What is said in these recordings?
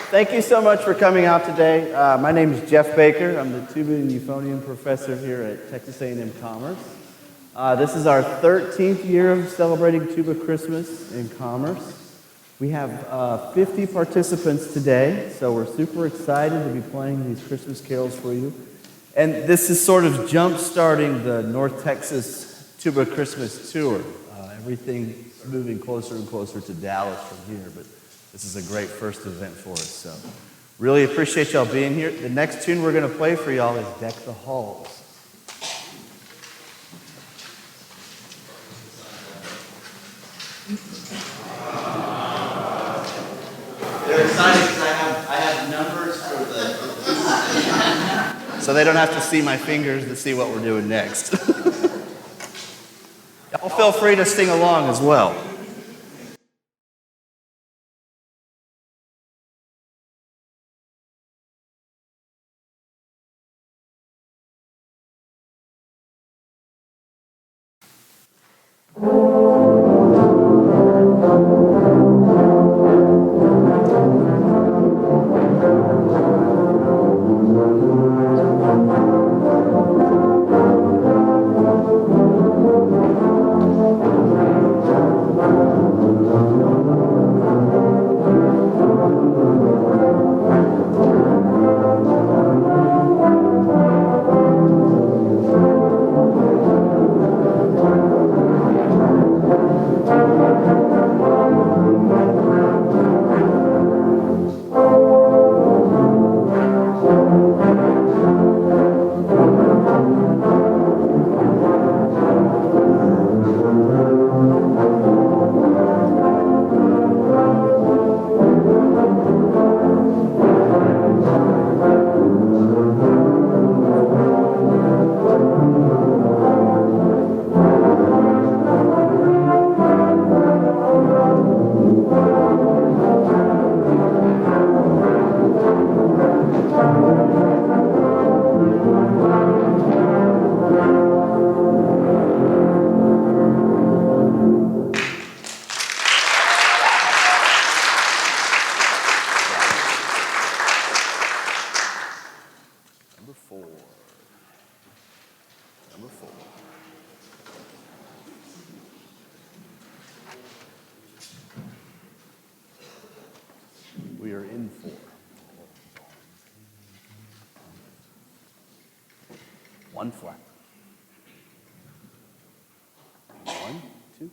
Thank you so much for coming out today. My name is Jeff Baker. I'm the tuba and euphonium professor here at Texas A&M Commerce. This is our 13th year of celebrating Tuba Christmas in Commerce. We have 50 participants today, so we're super excited to be playing these Christmas carols for you. And this is sort of jump-starting the North Texas Tuba Christmas tour. Everything moving closer and closer to Dallas from here, but this is a great first event for us. So really appreciate y'all being here. The next tune we're going to play for y'all is Deck the Halls. They're excited because I have numbers for the so they don't have to see my fingers to see what we're doing next. Y'all feel free to sing along as well. Number four. We are in four. One flat. One, two.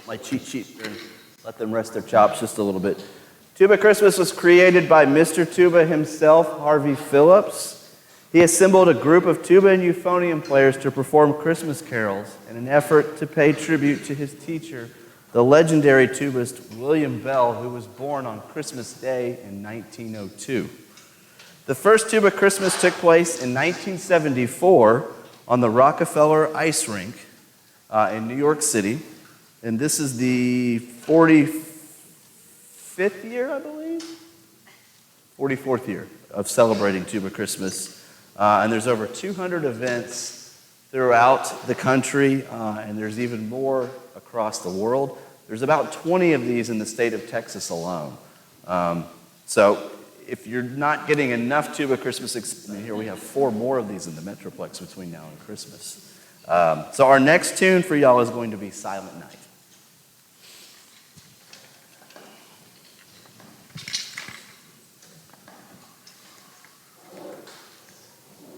My cheat sheet and let them rest their chops just a little bit. Tuba Christmas was created by Mr. Tuba himself, Harvey Phillips. He assembled a group of tuba and euphonium players to perform Christmas carols in an effort to pay tribute to his teacher, the legendary tubist William Bell, who was born on Christmas Day in 1902. The first Tuba Christmas took place in 1974 on the Rockefeller Ice Rink in New York City. And this is the 45th year, I believe? 44th year of celebrating Tuba Christmas. And there's over 200 events throughout the country, and there's even more across the world. There's about 20 of these in the state of Texas alone. So if you're not getting enough Tuba Christmas, here we have 4 more of these in the Metroplex between now and Christmas. So our next tune for y'all is going to be Silent Night.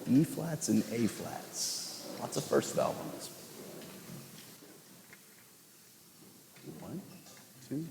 E flats and A flats. Lots of first valve on this one. 1, 2.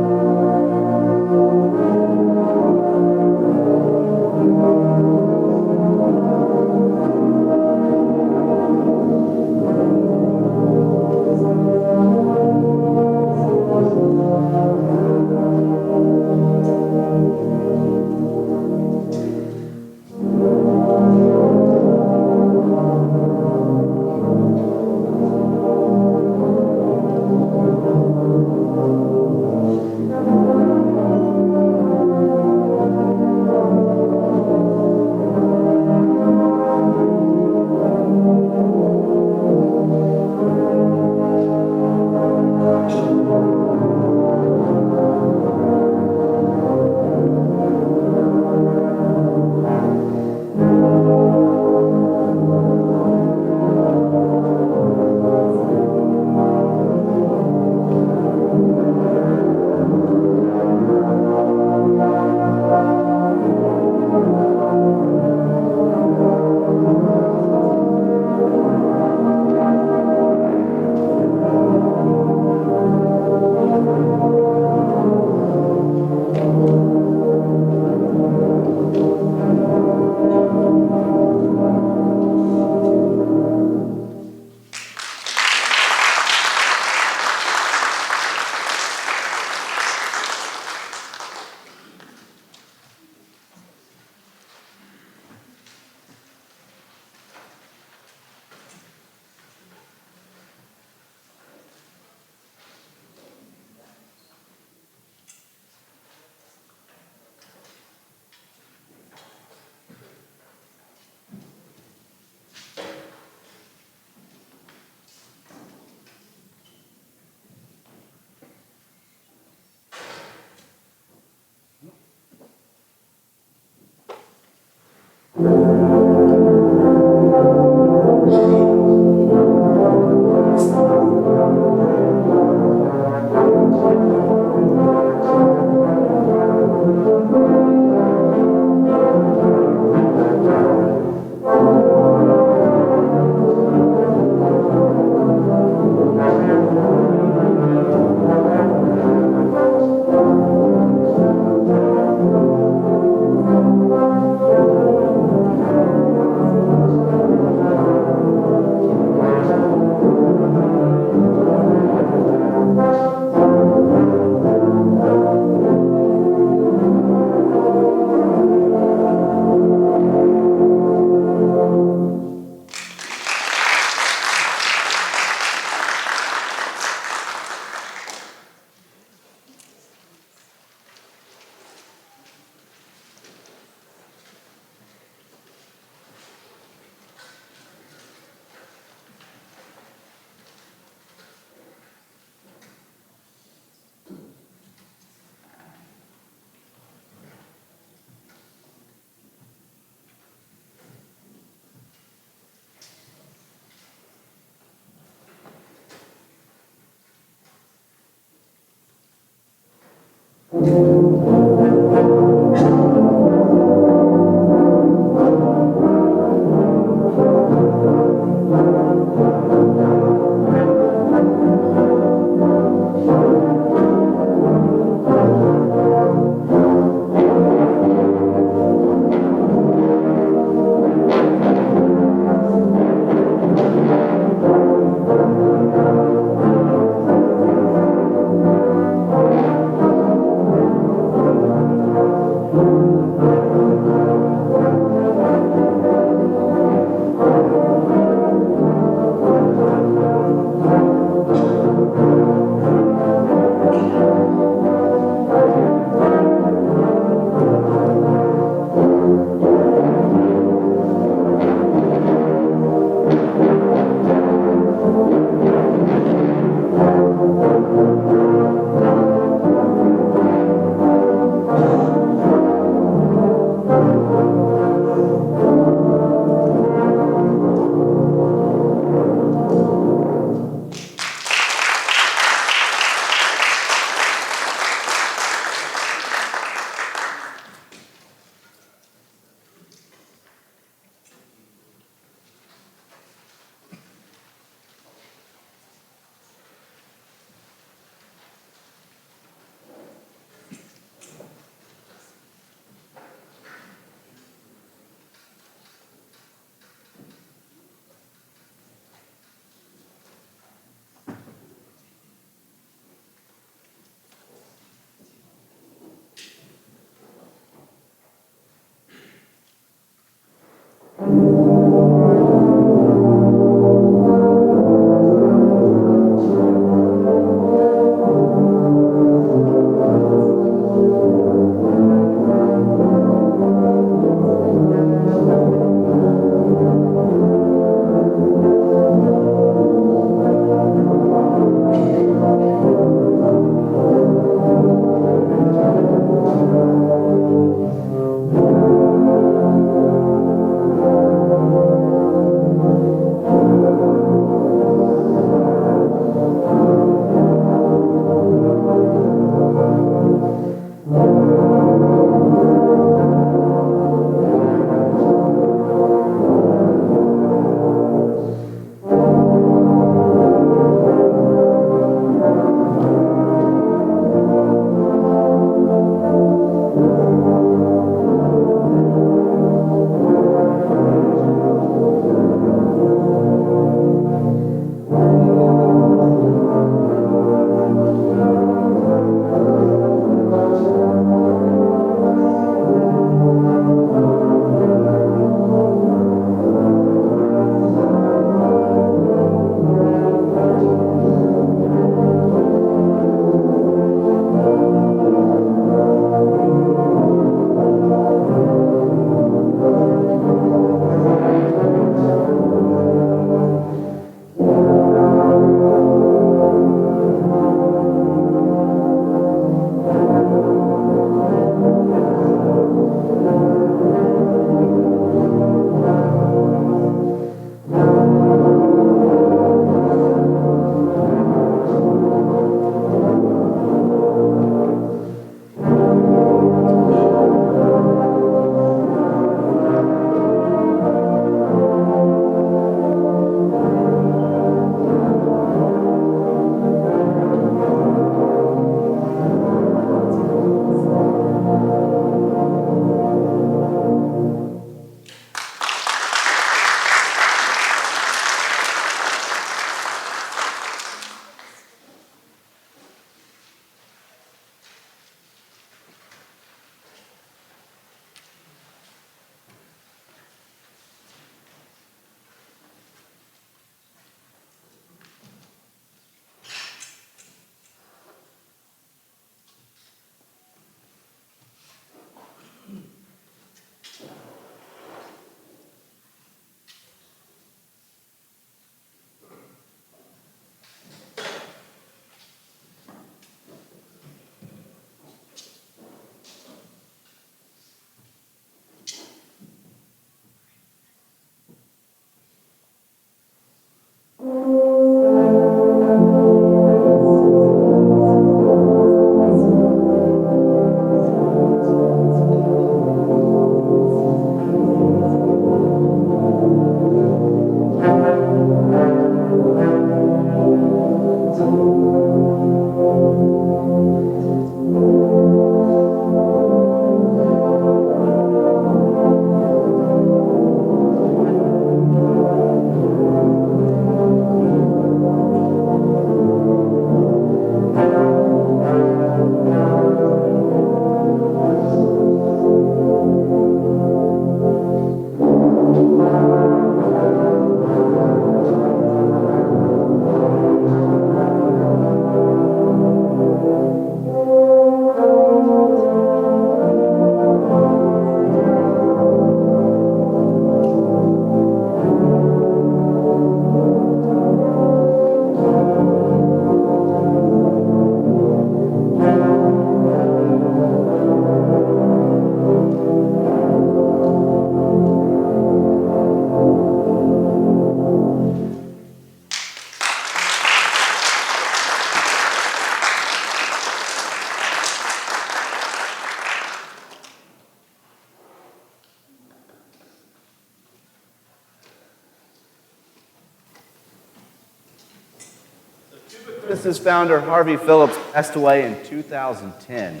Christmas's founder, Harvey Phillips, passed away in 2010.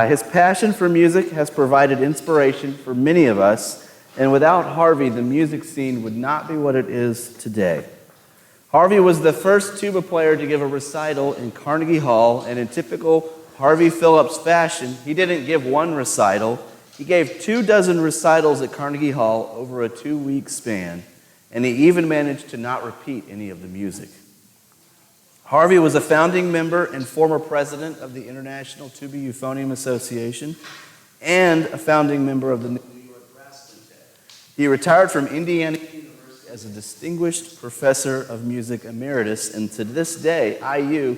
His passion for music has provided inspiration for many of us, and without Harvey, the music scene would not be what it is today. Harvey was the first tuba player to give a recital in Carnegie Hall, and in typical Harvey Phillips fashion, he didn't give one recital. He gave 24 recitals at Carnegie Hall over a 2-week span, and he even managed to not repeat any of the music. Harvey was a founding member and former president of the International Tuba Euphonium Association and a founding member of the New York Brass Quintet. He retired from Indiana University as a distinguished professor of music emeritus, and to this day, IU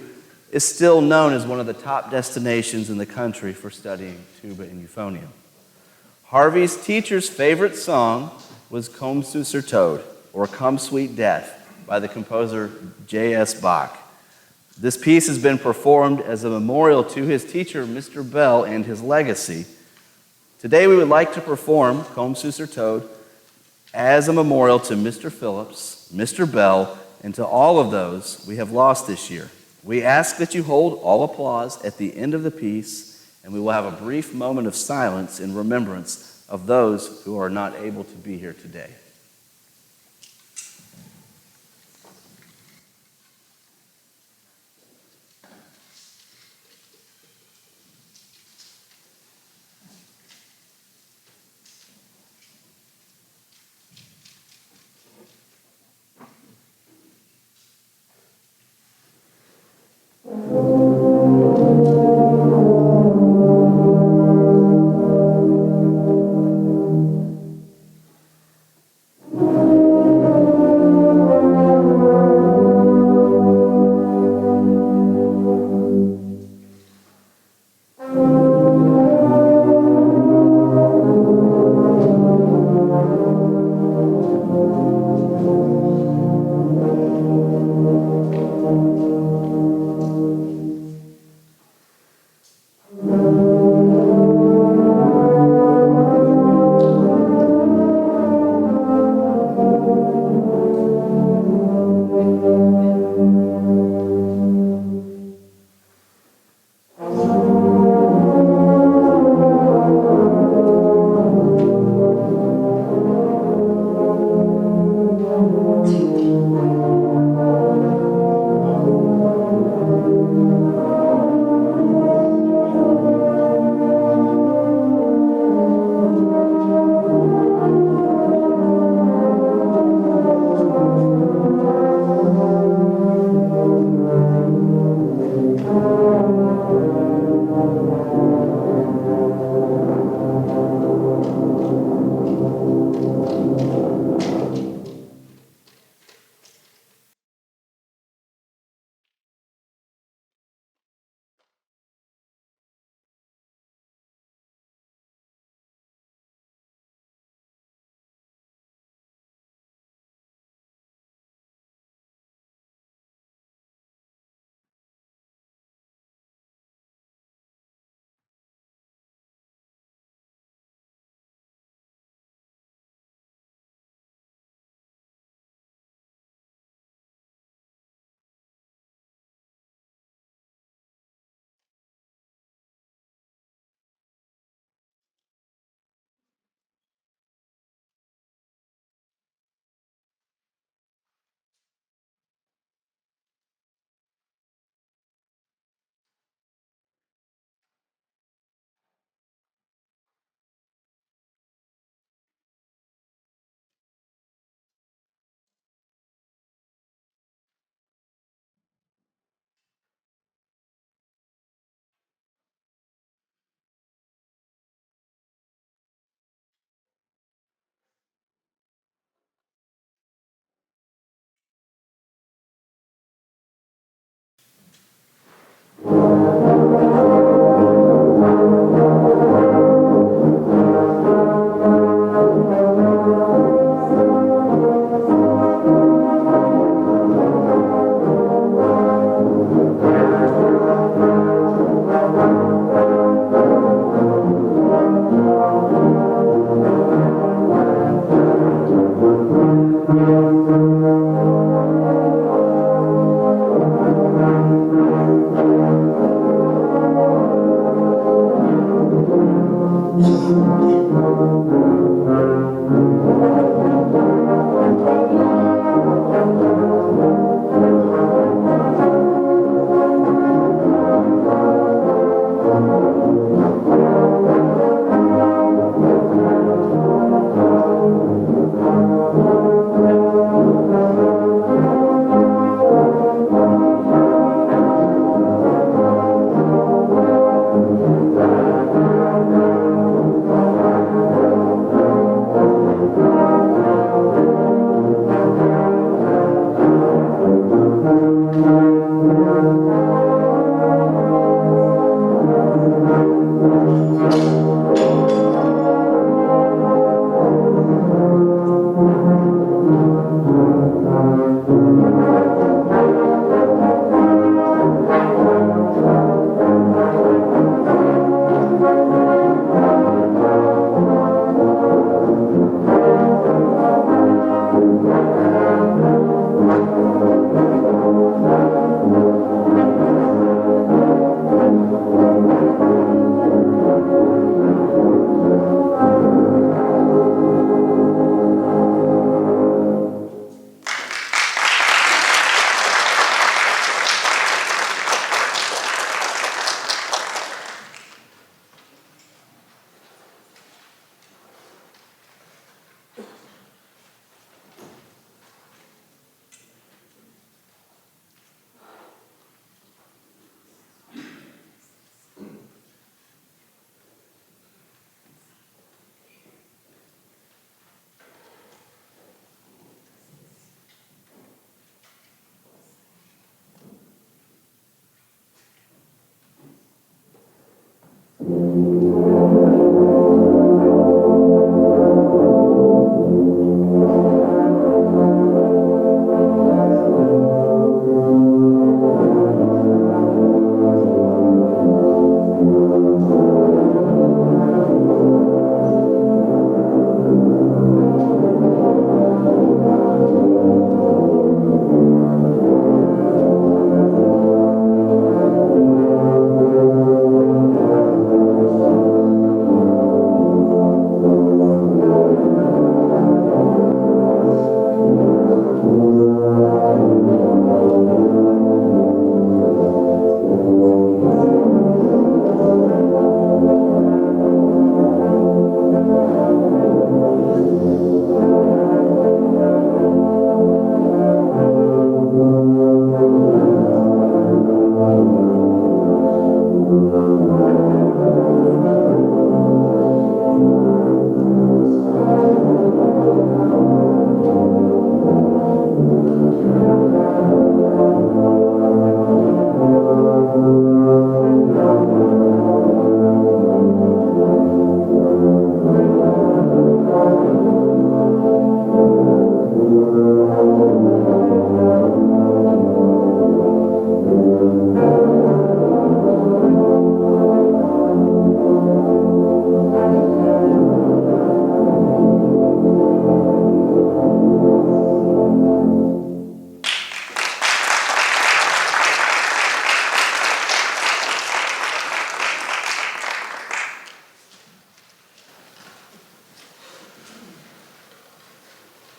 is still known as one of the top destinations in the country for studying tuba and euphonium. Harvey's teacher's favorite song was Komm süßer Tod, or Come Sweet Death, by the composer J.S. Bach. This piece has been performed as a memorial to his teacher, Mr. Bell, and his legacy. Today we would like to perform Komm süßer Tod as a memorial to Mr. Phillips, Mr. Bell, and to all of those we have lost this year. We ask that you hold all applause at the end of the piece, and we will have a brief moment of silence in remembrance of those who are not able to be here today.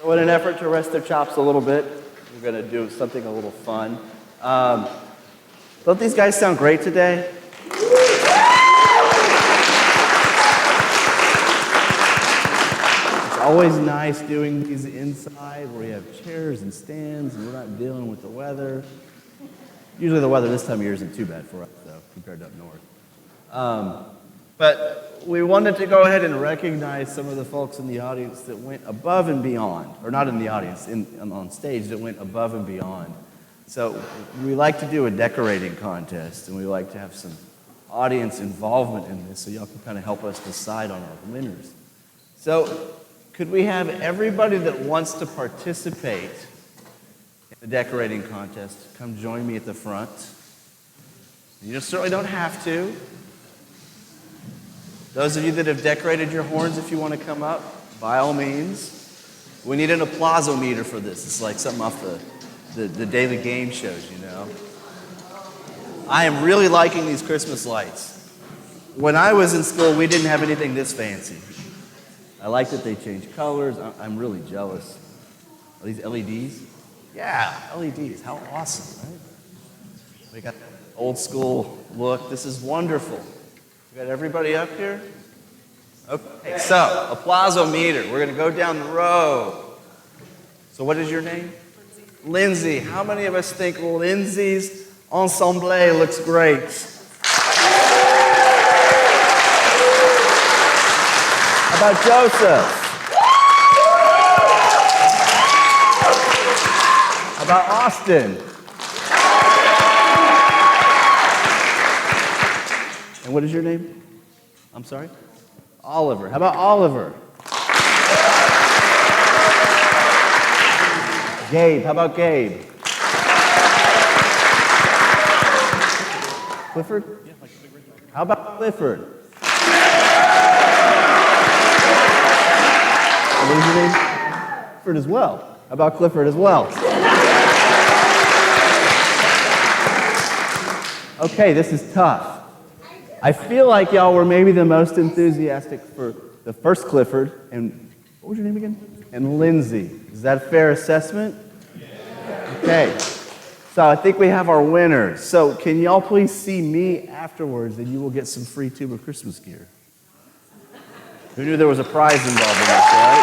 So in an effort to rest their chops a little bit, we're going to do something a little fun. Don't these guys sound great today? It's always nice doing these inside where you have chairs and stands and we're not dealing with the weather. Usually the weather this time of year isn't too bad for us, though, compared to up north. But we wanted to go ahead and recognize some of the folks in the audience that went above and beyond, or not in the audience, on stage, that went above and beyond. So we like to do a decorating contest, and we like to have some audience involvement in this, so y'all can kind of help us decide on our winners. So could we have everybody that wants to participate in the decorating contest come join me at the front? You certainly don't have to. Those of you that have decorated your horns, if you want to come up, by all means. We need an applause-o-meter for this. It's like something off the daily game shows, you know. I am really liking these Christmas lights. When I was in school, we didn't have anything this fancy. I like that they change colors. I'm really jealous. Are these LEDs? Yeah, LEDs. How awesome, right? We got that old school look. This is wonderful. We got everybody up here? Okay, so applausometer. We're going to go down the row. So what is your name? Lindsay. How many of us think Lindsay's ensemble looks great? How about Joseph? How about Austin? And what is your name? I'm sorry? Oliver. How about Oliver? Gabe. How about Gabe? Clifford? How about Clifford? What is your name? Clifford as well. How about Clifford as well? Okay, this is tough. I feel like y'all were maybe the most enthusiastic for the first Clifford, and what was your name again? And Lindsay. Is that a fair assessment? Okay. So I think we have our winners. So can y'all please see me afterwards, and you will get some free Tuba Christmas gear. Who knew there was a prize involved in this, right?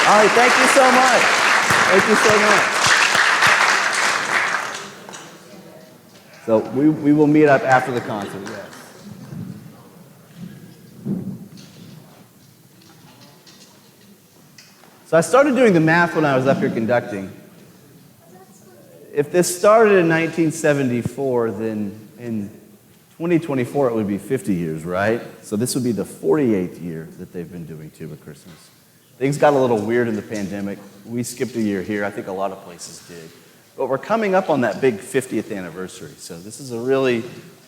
All right, thank you so much. Thank you so much. So we will meet up after the concert, yes. So I started doing the math when I was up here conducting. If this started in 1974, then in 2024 it would be 50 years, right? So this would be the 48th year that they've been doing Tuba Christmas. Things got a little weird in the pandemic. We skipped a year here. I think a lot of places did. But we're coming up on that big 50th anniversary, so this is a really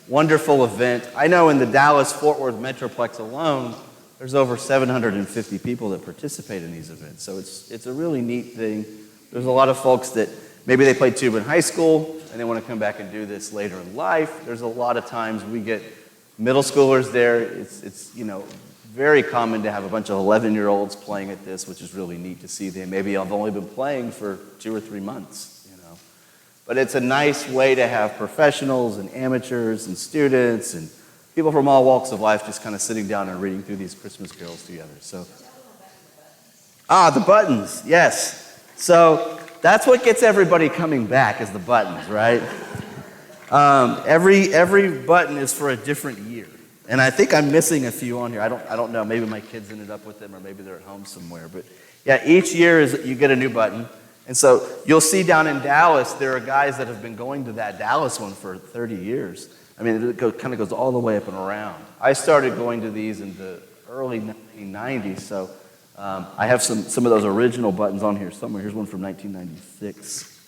wonderful event. I know in the Dallas-Fort Worth Metroplex alone, there's over 750 people that participate in these events, so it's a really neat thing. There's a lot of folks that maybe they played tuba in high school and they want to come back and do this later in life. There's a lot of times we get middle schoolers there. It's very common to have a bunch of 11-year-olds playing at this, which is really neat to see. They maybe have only been playing for 2 or 3 months. But it's a nice way to have professionals and amateurs and students and people from all walks of life just kind of sitting down and reading through these Christmas carols together. So, the buttons, yes. So that's what gets everybody coming back is the buttons, right? Every button is for a different year. And I think I'm missing a few on here. I don't know. Maybe my kids ended up with them or maybe they're at home somewhere. But yeah, each year you get a new button. And so you'll see down in Dallas, there are guys that have been going to that Dallas one for 30 years. I mean, it kind of goes all the way up and around. I started going to these in the early 1990s, so I have some of those original buttons on here somewhere. Here's one from 1996.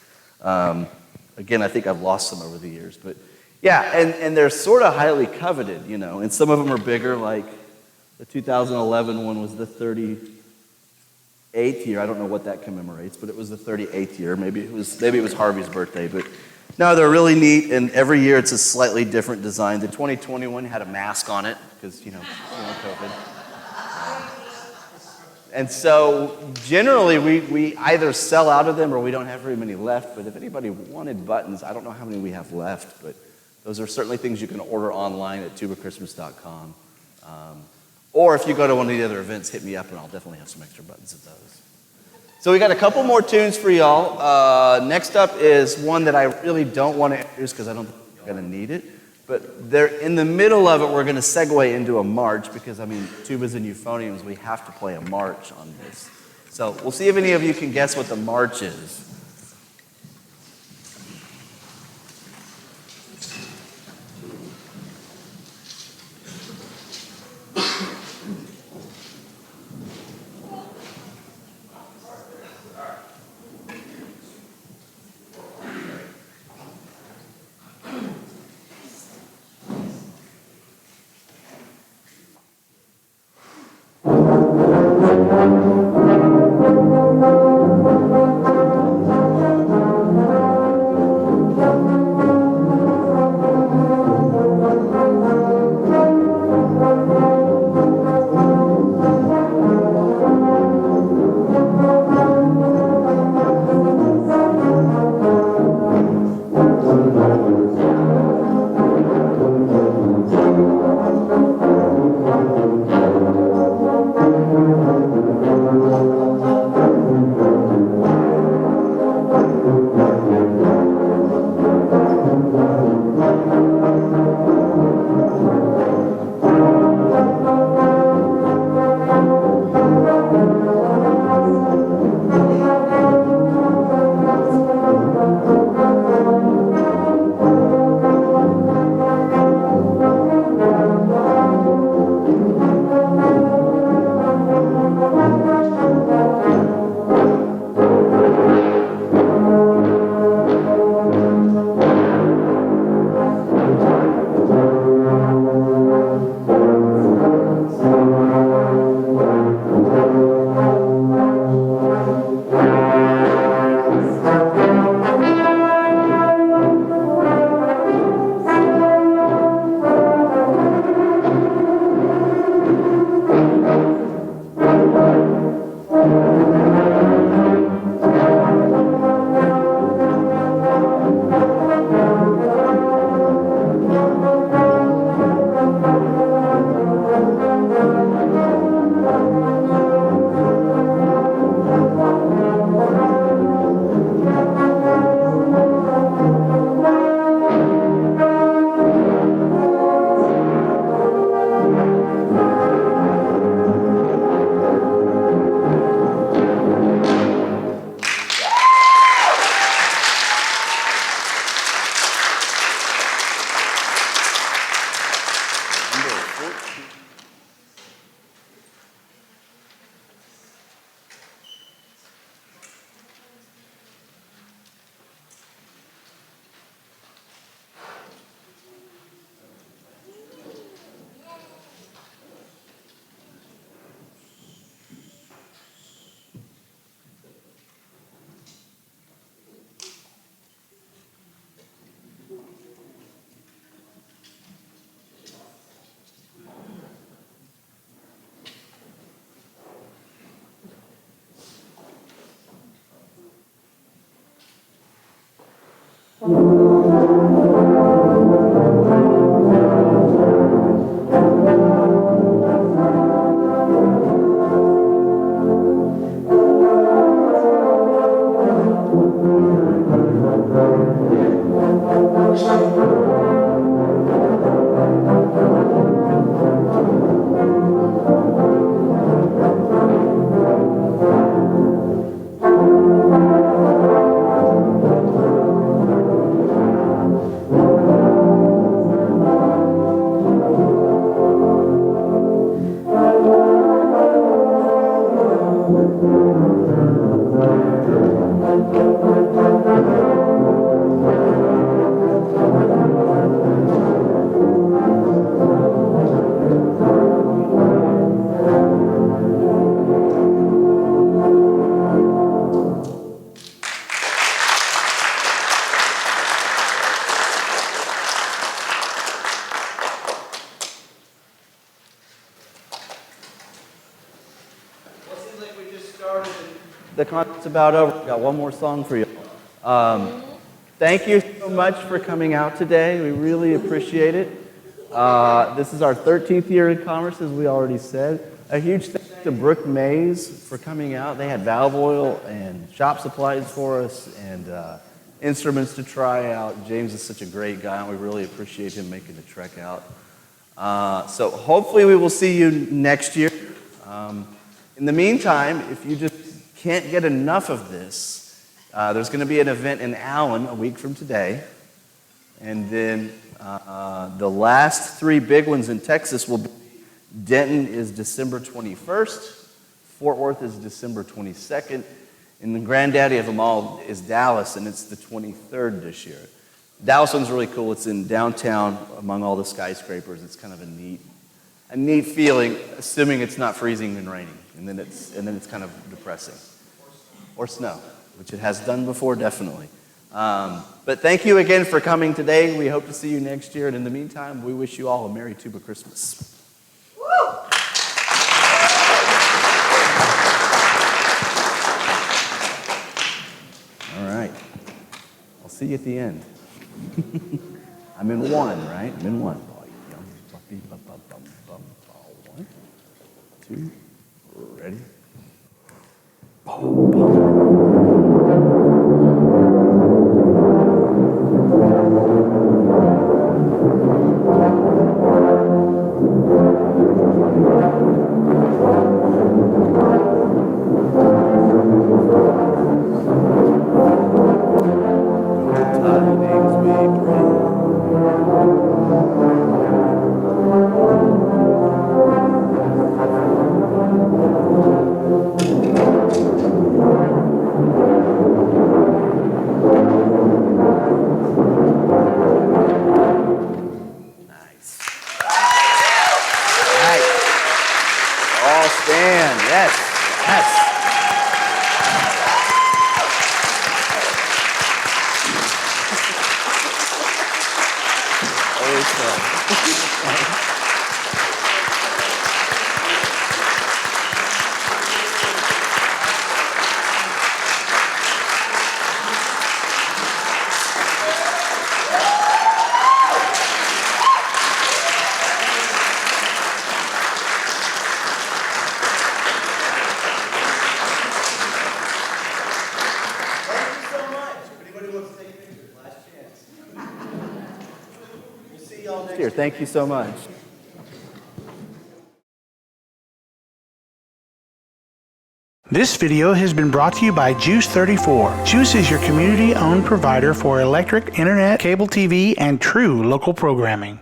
Again, I think I've lost some over the years. But yeah, and they're sort of highly coveted, and some of them are bigger, like the 2011 one was the 38th year. I don't know what that commemorates, but it was the 38th year. Maybe it was Harvey's birthday, but no, they're really neat, and every year it's a slightly different design. The 2021 had a mask on it because COVID. And so generally we either sell out of them or we don't have very many left. But if anybody wanted buttons, I don't know how many we have left, but those are certainly things you can order online at tubachristmas.com. Or if you go to one of the other events, hit me up and I'll definitely have some extra buttons of those. So we got a couple more tunes for y'all. Next up is one that I really don't want to introduce because I don't think you're going to need it. But they're in the middle of it, we're going to segue into a march because, tubas and euphoniums, we have to play a march on this. So we'll see if any of you can guess what the march is. The concert's about over. We've got one more song for you. Thank you so much for coming out today. We really appreciate it. This is our 13th year in Commerce, as we already said. A huge thanks to Brooke Mays for coming out. They had valve oil and shop supplies for us and instruments to try out. James is such a great guy, and we really appreciate him making the trek out. So hopefully we will see you next year. In the meantime, if you just can't get enough of this, there's going to be an event in Allen a week from today. And then the last three big ones in Texas will be Denton is December 21st, Fort Worth is December 22nd, and the granddaddy of them all is Dallas, and it's the 23rd this year. Dallas one's really cool. It's in downtown among all the skyscrapers. It's kind of a neat feeling, assuming it's not freezing and raining, and then it's kind of depressing. Or snow, which it has done before, definitely. But thank you again for coming today. We hope to see you next year, and in the meantime, we wish you all a Merry Tuba Christmas. Woo! All right. I'll see you at the end. I'm in one, right? I'm in one. 1, 2, ready? Thank you so much. This video has been brought to you by GEUS 34. GEUS is your community-owned provider for electric, internet, cable TV, and true local programming.